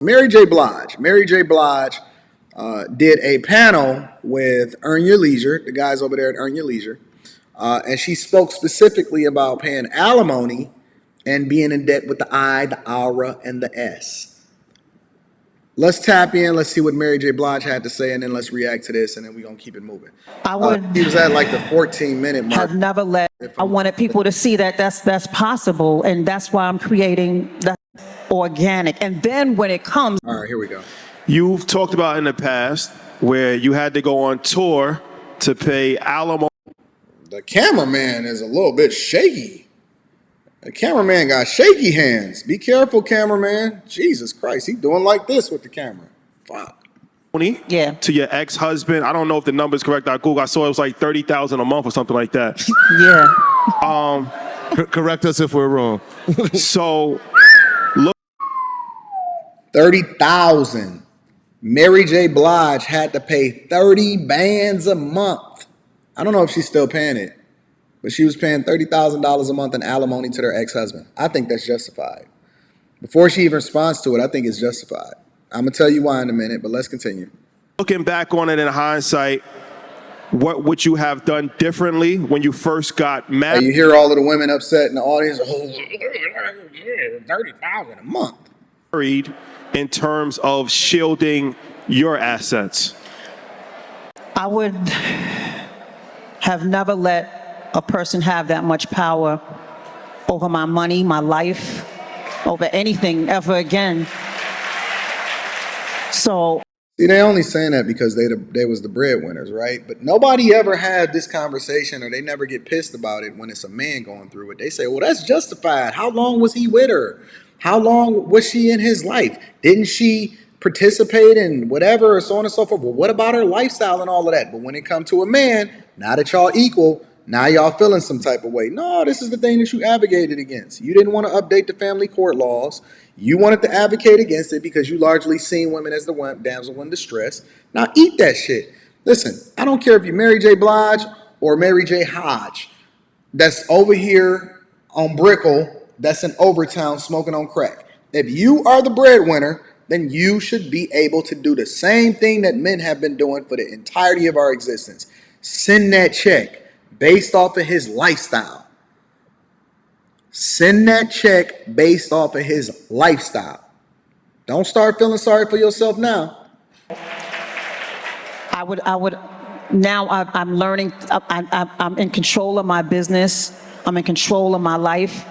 Mary J. Blige. Mary J. Blige did a panel with Earn Your Leisure, the guys over there at Earn Your Leisure, and she spoke specifically about paying alimony and being in debt with the I, the aura, and the S. Let's tap in. Let's see what Mary J. Blige had to say, and then let's react to this, and then we're going to keep it moving. He was at like the 14-minute mark. Have never let. I wanted people to see that that's possible, and that's why I'm creating that organic. And then when it comes. All right, here we go. You've talked about in the past where you had to go on tour to pay alimony. The cameraman is a little bit shaky. The cameraman got shaky hands. Be careful, cameraman. Jesus Christ, he doing like this with the camera. Fuck. Yeah. To your ex-husband. I don't know if the number's correct. I Google. I saw it was like $30,000 a month or something like that. Yeah. Correct us if we're wrong. So, look. 30,000. Mary J. Blige had to pay 30 bands a month. I don't know if she's still paying it, but she was paying $30,000 a month in alimony to their ex-husband. I think that's justified. Before she even responds to it, I think it's justified. I'm going to tell you why in a minute, but let's continue. Looking back on it in hindsight, what would you have done differently when you first got married? Hey, you hear all of the women upset in the audience? Oh, 30,000 a month. In terms of shielding your assets? I would have never let a person have that much power over my money, my life, over anything ever again. So. See, they only saying that because they was the breadwinners, right? But nobody ever had this conversation, or they never get pissed about it when it's a man going through it. They say, well, that's justified. How long was he with her? How long was she in his life? Didn't she participate in whatever, or so on and so forth? Well, what about her lifestyle and all of that? But when it comes to a man, now that y'all equal, now y'all feeling some type of way. No, this is the thing that you advocated against. You didn't want to update the family court laws. You wanted to advocate against it because you largely seen women as the damsel in distress. Now eat that shit. Listen, I don't care if you're Mary J. Blige or Mary J. Hodge that's over here on Brickell, that's in Overtown smoking on crack. If you are the breadwinner, then you should be able to do the same thing that men have been doing for the entirety of our existence. Send that check based off of his lifestyle. Send that check based off of his lifestyle. Don't start feeling sorry for yourself now. I would, now I'm learning, I'm in control of my business. I'm in control of my life.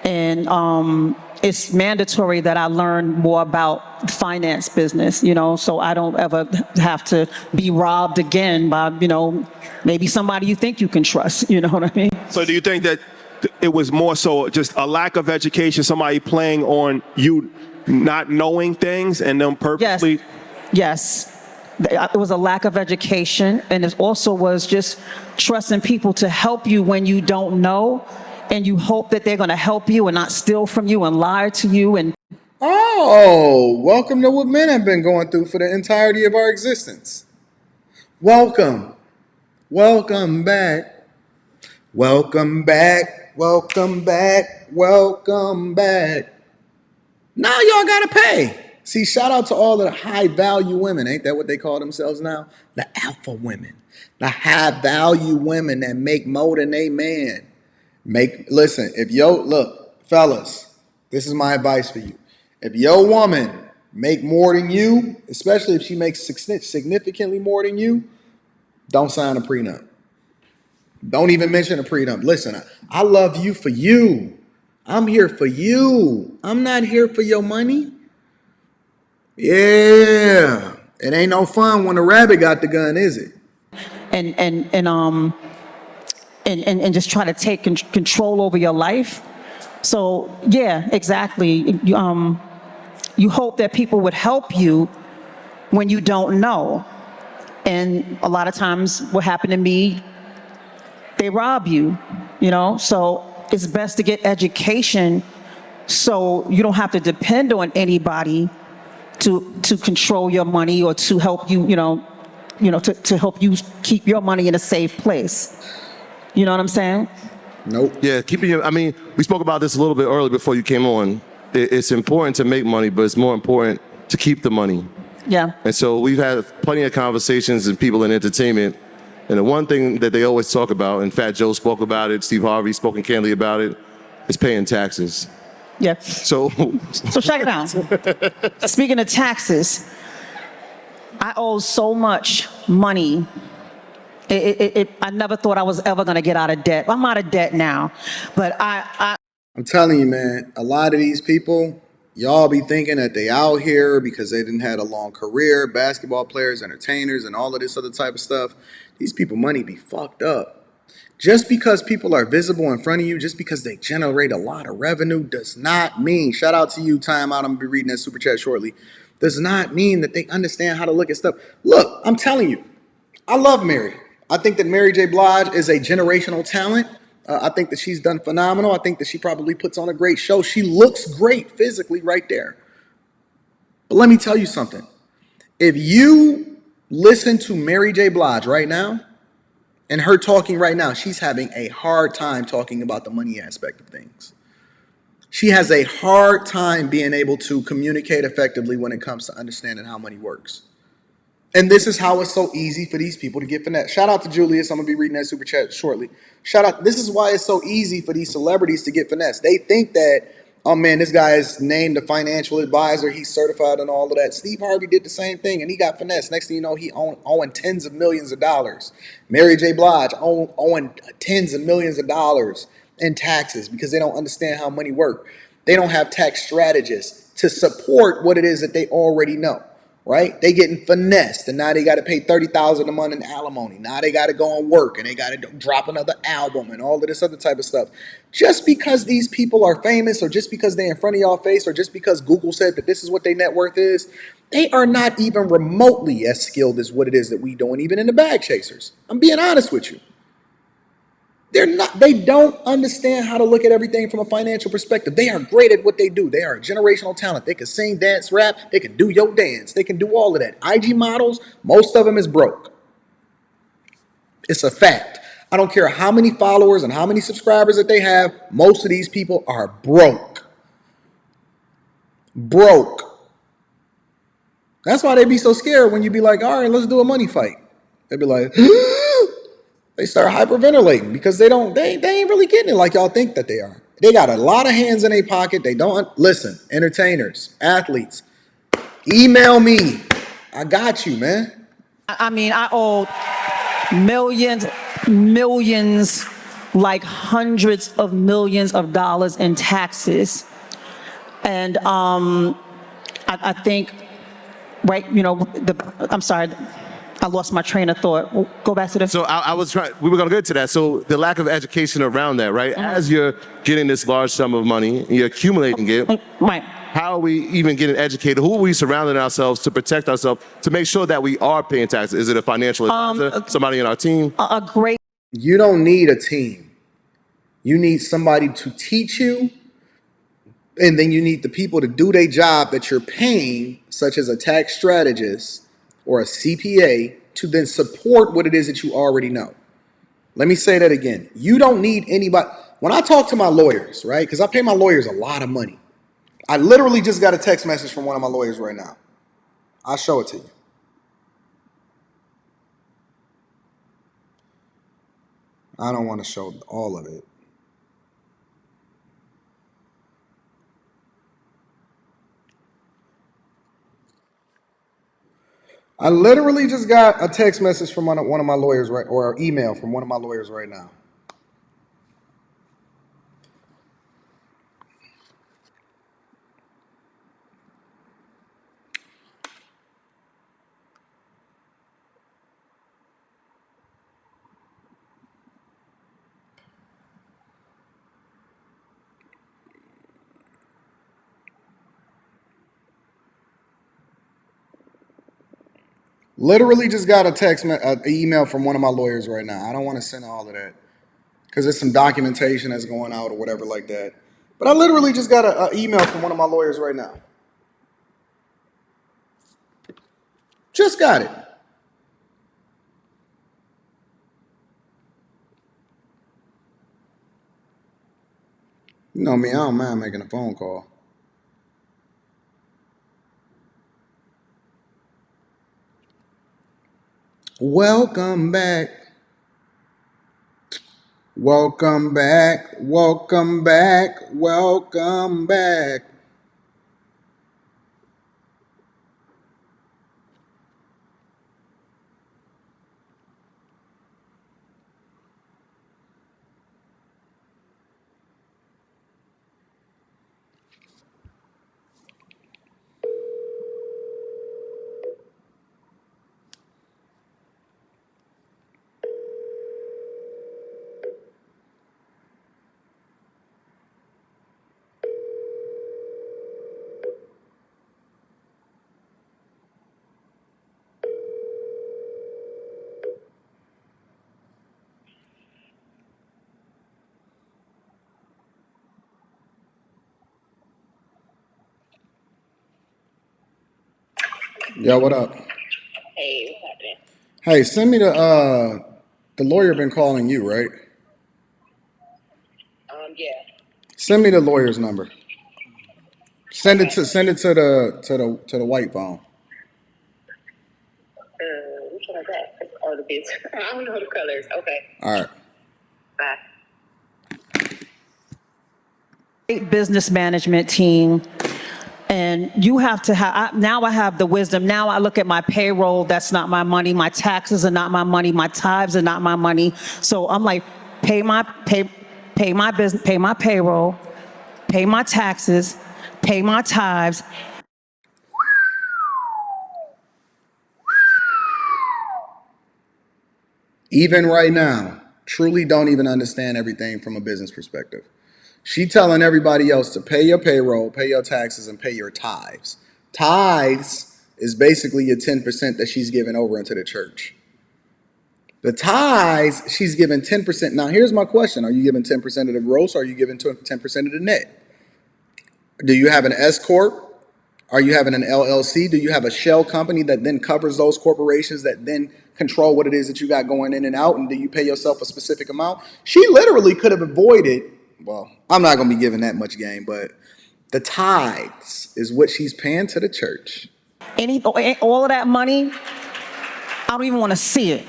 And it's mandatory that I learn more about finance business, so I don't ever have to be robbed again by, maybe somebody you think you can trust, you know what I mean? So do you think that it was more so just a lack of education, somebody playing on you not knowing things and then purposely? Yes. It was a lack of education, and it also was just trusting people to help you when you don't know. And you hope that they're going to help you and not steal from you and lie to you. And oh, welcome to what men have been going through for the entirety of our existence. Welcome. Welcome back. Welcome back. Welcome back. Welcome back. Now y'all got to pay. See, shout out to all of the high value women. Ain't that what they call themselves now? The alpha women. The high value women that make more than they man. Listen, look, fellas, this is my advice for you. If your woman make more than you, especially if she makes significantly more than you, don't sign a prenup. Don't even mention a prenup. Listen, I love you for you. I'm here for you. I'm not here for your money. Yeah. It ain't no fun when the rabbit got the gun, is it? And just try to take control over your life. So yeah, exactly. You hope that people would help you when you don't know. And a lot of times what happened to me, they rob you, so it's best to get education so you don't have to depend on anybody to control your money or to help you, to help you keep your money in a safe place. You know what I'm saying? Nope. Yeah, we spoke about this a little bit earlier before you came on. It's important to make money, but it's more important to keep the money. Yeah. And so we've had plenty of conversations and people in entertainment. And the one thing that they always talk about, and Fat Joe spoke about it, Steve Harvey spoken candidly about it, is paying taxes. Yeah. So check it out. Speaking of taxes, I owe so much money. I never thought I was ever going to get out of debt. I'm out of debt now, but I'm telling you, man, a lot of these people, y'all be thinking that they out here because they didn't had a long career, basketball players, entertainers, and all of this other type of stuff. These people money be fucked up. Just because people are visible in front of you, just because they generate a lot of revenue does not mean, shout out to you, Time Out, I'm going to be reading that super chat shortly, does not mean that they understand how to look at stuff. Look, I'm telling you, I love Mary. I think that Mary J. Blige is a generational talent. I think that she's done phenomenal. I think that she probably puts on a great show. She looks great physically right there. But let me tell you something. If you listen to Mary J. Blige right now, and her talking right now, she's having a hard time talking about the money aspect of things. She has a hard time being able to communicate effectively when it comes to understanding how money works. And this is how it's so easy for these people to get finesse. Shout out to Julius. I'm going to be reading that super chat shortly. Shout out. This is why it's so easy for these celebrities to get finesse. They think that, oh man, this guy is named a financial advisor. He's certified and all of that. Steve Harvey did the same thing and he got finesse. Next thing you know, he owing tens of millions of dollars. Mary J. Blige owing tens of millions of dollars in taxes because they don't understand how money works. They don't have tax strategists to support what it is that they already know. Right? They getting finessed, and now they got to pay $30,000 a month in alimony. Now they got to go and work, and they got to drop another album, and all of this other type of stuff. Just because these people are famous, or just because they're in front of y'all face, or just because Google said that this is what their net worth is, they are not even remotely as skilled as what it is that we doing, even in the bag chasers. I'm being honest with you. They're not, they don't understand how to look at everything from a financial perspective. They are great at what they do. They are a generational talent. They can sing, dance, rap. They can do your dance. They can do all of that. IG models, most of them is broke. It's a fact. I don't care how many followers and how many subscribers that they have. Most of these people are broke. Broke. That's why they be so scared when you be like, all right, let's do a money fight. They be like, they start hyperventilating because they ain't really getting it like y'all think that they are. They got a lot of hands in their pocket. They don't listen. Entertainers, athletes, email me. I got you, man. I mean, I owe millions, like hundreds of millions of dollars in taxes. And I think, right, you know, I'm sorry, I lost my train of thought. Go back to the. So I was trying, we were going to get to that. So the lack of education around that, right? As you're getting this large sum of money, you're accumulating it. Right. How are we even getting educated? Who are we surrounding ourselves to protect ourselves, to make sure that we are paying taxes? Is it a financial advisor, somebody in our team? A great. You don't need a team. You need somebody to teach you. And then you need the people to do their job that you're paying, such as a tax strategist or a CPA, to then support what it is that you already know. Let me say that again. You don't need anybody. When I talk to my lawyers, right, because I pay my lawyers a lot of money. I literally just got a text message from one of my lawyers right now. I'll show it to you. I don't want to show all of it. I literally just got a text message from one of my lawyers, right, or an email from one of my lawyers right now. Literally just got an email from one of my lawyers right now. I don't want to send all of that because there's some documentation that's going out or whatever like that. But I literally just got an email from one of my lawyers right now. Just got it. You know me, I don't mind making a phone call. Welcome back. Welcome back. Welcome back. Welcome back. Yo, what up? Hey, what's happening? Hey, send me the lawyer been calling you, right? Yeah. Send me the lawyer's number. Send it Okay. to the white phone. Which one is that? Oh, the kids. I don't know the colors. Okay. All right. Bye. Great business management team. And you have to have, now I have the wisdom. Now I look at my payroll, that's not my money. My taxes are not my money. My tithes are not my money. So I'm like, pay my business, pay my payroll, pay my taxes, pay my tithes. Even right now, truly don't even understand everything from a business perspective. She telling everybody else to pay your payroll, pay your taxes, and pay your tithes. Tithes is basically your 10% that she's giving over into the church. The tithes, she's giving 10%. Now, here's my question. Are you giving 10% of the gross or are you giving 10% of the net? Do you have an S Corp? Are you having an LLC? Do you have a shell company that then covers those corporations that then control what it is that you got going in and out? And do you pay yourself a specific amount? She literally could have avoided, well, I'm not going to be giving that much game, but the tithes is what she's paying to the church. All of that money, I don't even want to see it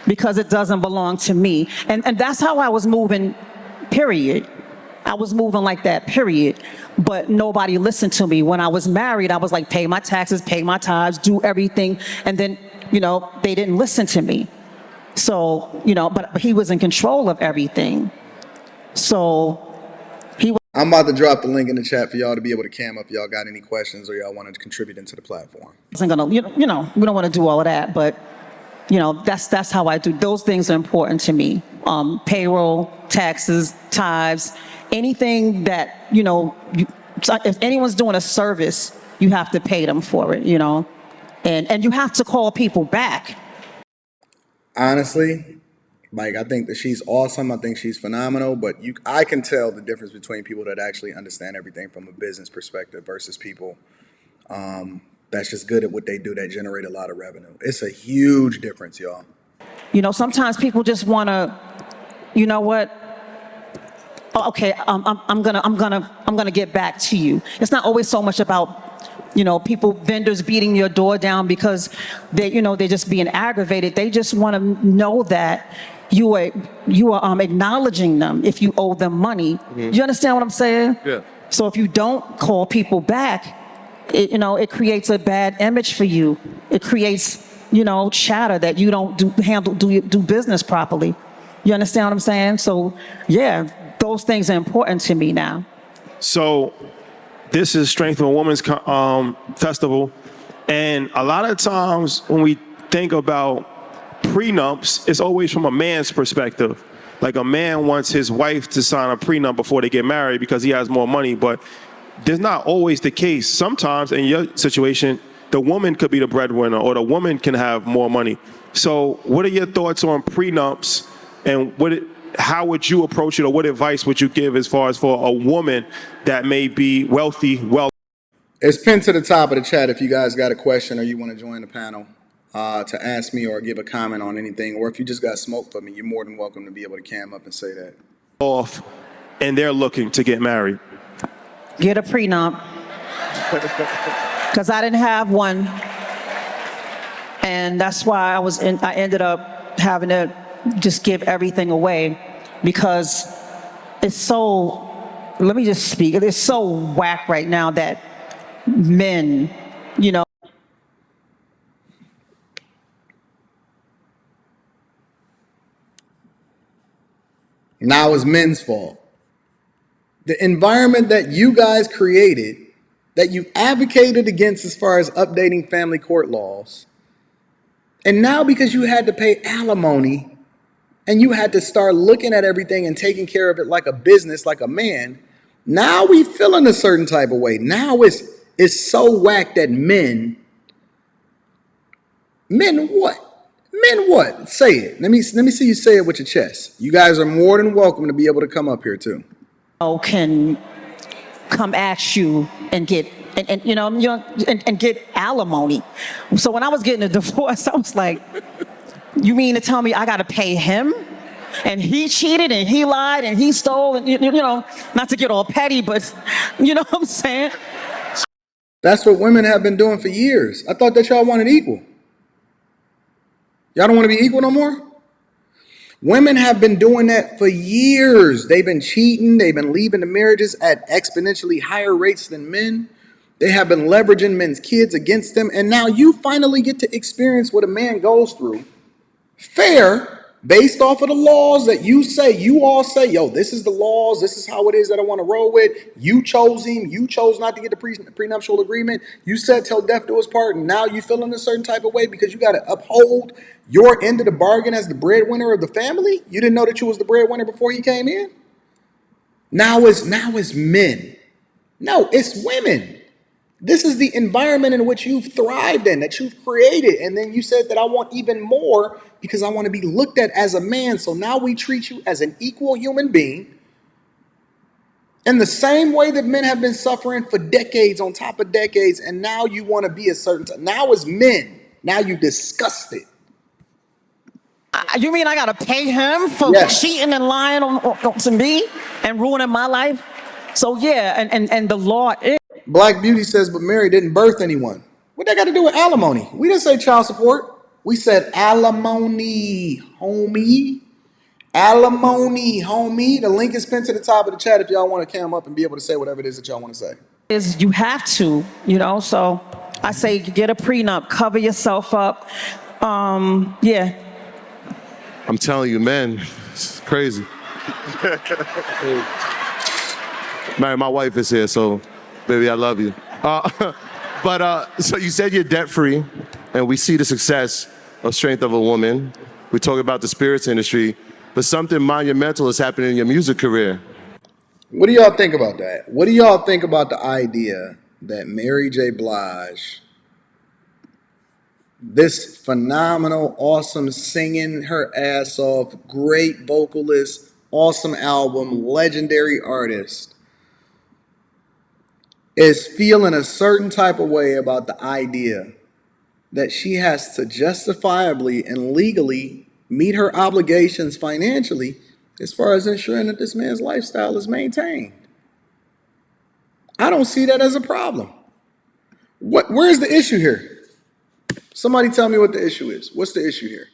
because it doesn't belong to me. And that's how I was moving, period. I was moving like that, period. But nobody listened to me. When I was married, I was like, pay my taxes, pay my tithes, do everything. And then, they didn't listen to me. So, but he was in control of everything. So I'm about to drop the link in the chat for y'all to be able to cam up if y'all got any questions or y'all want to contribute into the platform. wasn't gonna, we don't want to do all of that, but that's how I do. Those things are important to me. Payroll, taxes, tithes, anything that, if anyone's doing a service, you have to pay them for it, and you have to call people back. Honestly, like, I think that she's awesome. I think she's phenomenal, but I can tell the difference between people that actually understand everything from a business perspective versus people that's just good at what they do that generate a lot of revenue. It's a huge difference, y'all. Sometimes people just want to, you know what? Oh, okay, I'm gonna get back to you. It's not always so much about vendors beating your door down because they're just being aggravated. They just want to know that you are acknowledging them if you owe them money. You understand what I'm saying? Yeah. So if you don't call people back, it creates a bad image for you. It creates chatter that you don't do business properly. You understand what I'm saying? So yeah, those things are important to me now. So this is Strength of a Woman's Festival. And a lot of times when we think about prenups, it's always from a man's perspective. Like a man wants his wife to sign a prenup before they get married because he has more money. But there's not always the case. Sometimes in your situation, the woman could be the breadwinner or the woman can have more money. So what are your thoughts on prenups and how would you approach it, or what advice would you give as far as for a woman that may be wealthy? It's pinned to the top of the chat if you guys got a question or you want to join the panel to ask me or give a comment on anything, or if you just got smoke for me, you're more than welcome to be able to cam up and say that. Off and they're looking to get married. Get a prenup. Because I didn't have one. And that's why I ended up having to just give everything away, because it's so, let me just speak, it's so whack right now that men, you know. Now it's men's fault. The environment that you guys created, that you advocated against as far as updating family court laws, and now because you had to pay alimony and you had to start looking at everything and taking care of it like a business, like a man, now we feeling a certain type of way. Now it's so whack that men what? Men what? Say it. Let me see you say it with your chest. You guys are more than welcome to be able to come up here too. Can come at you and get and get alimony. So when I was getting a divorce, I was like, you mean to tell me I got to pay him? And he cheated and he lied and he stole, and not to get all petty, but you know what I'm saying? That's what women have been doing for years. I thought that y'all wanted equal. Y'all don't want to be equal no more? Women have been doing that for years. They've been cheating. They've been leaving the marriages at exponentially higher rates than men. They have been leveraging men's kids against them. And now you finally get to experience what a man goes through. Fair, based off of the laws that you all say, yo, this is the laws. This is how it is that I want to roll with. You chose him. You chose not to get the prenuptial agreement. You said till death do us part. And now you feeling a certain type of way because you got to uphold your end of the bargain as the breadwinner of the family. You didn't know that you was the breadwinner before you came in. Now it's men. No, it's women. This is the environment in which you've thrived in, that you've created. And then you said that I want even more because I want to be looked at as a man. So now we treat you as an equal human being in the same way that men have been suffering for decades on top of decades. And now you want to be a certain time. Now it's men. Now you disgusted. You mean I gotta pay him for cheating and lying to me and ruining my life? So yeah, and the law is. Black Beauty says, but Mary didn't birth anyone. What that got to do with alimony? We didn't say child support. We said alimony, homie. Alimony, homie. The link is pinned to the top of the chat if y'all want to come up and be able to say whatever it is that y'all want to say. Is you have to, so I say get a prenup, cover yourself up. Yeah. I'm telling you, man, it's crazy. Man, my wife is here, so baby, I love you. So you said you're debt free, and we see the success of Strength of a Woman. We talk about the spirits industry, but something monumental is happening in your music career. What do y'all think about that? What do y'all think about the idea that Mary J. Blige, this phenomenal, awesome, singing her ass off, great vocalist, awesome album, legendary artist, is feeling a certain type of way about the idea that she has to justifiably and legally meet her obligations financially as far as ensuring that this man's lifestyle is maintained? I don't see that as a problem. Where's the issue here? Somebody tell me what the issue is. What's the issue here?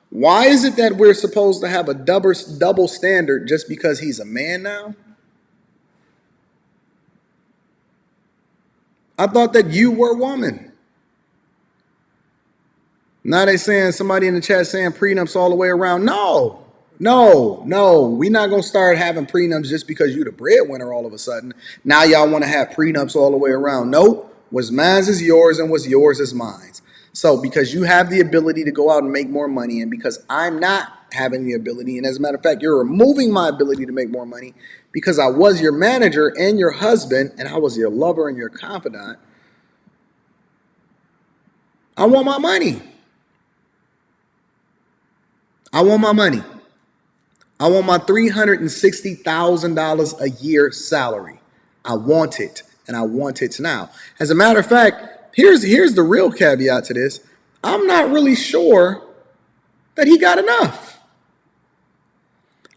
Why is it that we're supposed to have a double standard just because he's a man now? I thought that you were a woman. Now they saying, somebody in the chat saying prenups all the way around. No. We're not going to start having prenups just because you're the breadwinner all of a sudden. Now y'all want to have prenups all the way around. Nope. What's mine is yours and what's yours is mine. So because you have the ability to go out and make more money, and because I'm not having the ability, and as a matter of fact, you're removing my ability to make more money because I was your manager and your husband and I was your lover and your confidant, I want my money. I want my money. I want my $360,000 a year salary. I want it, and I want it now. As a matter of fact, here's the real caveat to this. I'm not really sure that he got enough.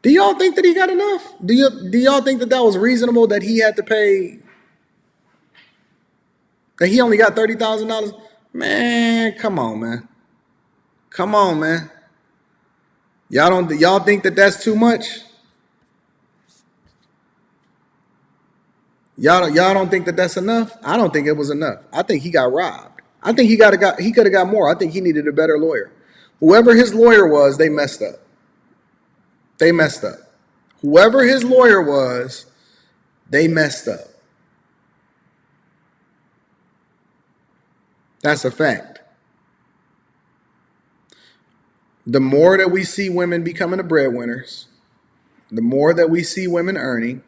Do y'all think that he got enough? Do y'all think that was reasonable that he had to pay, that he only got $30,000? Man, come on, man. Come on, man. Y'all think that that's too much? Y'all don't think that that's enough? I don't think it was enough. I think he got robbed. I think he could have got more. I think he needed a better lawyer. Whoever his lawyer was, they messed up. They messed up. Whoever his lawyer was, they messed up. That's a fact. The more that we see women becoming the breadwinners, the more that we see women earning,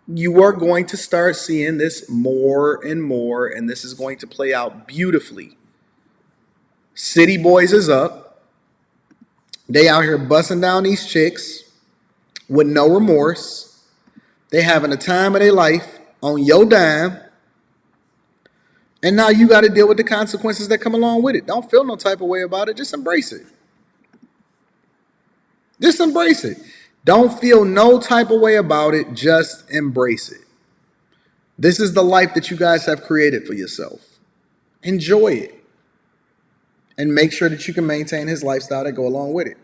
you are going to start seeing this more and more, and this is going to play out beautifully. City Boys is up. They out here busting down these chicks with no remorse. They having a time of their life on your dime. And now you got to deal with the consequences that come along with it. Don't feel no type of way about it. Just embrace it. Just embrace it. Don't feel no type of way about it. Just embrace it. This is the life that you guys have created for yourself. Enjoy it. And make sure that you can maintain his lifestyle that go along with it.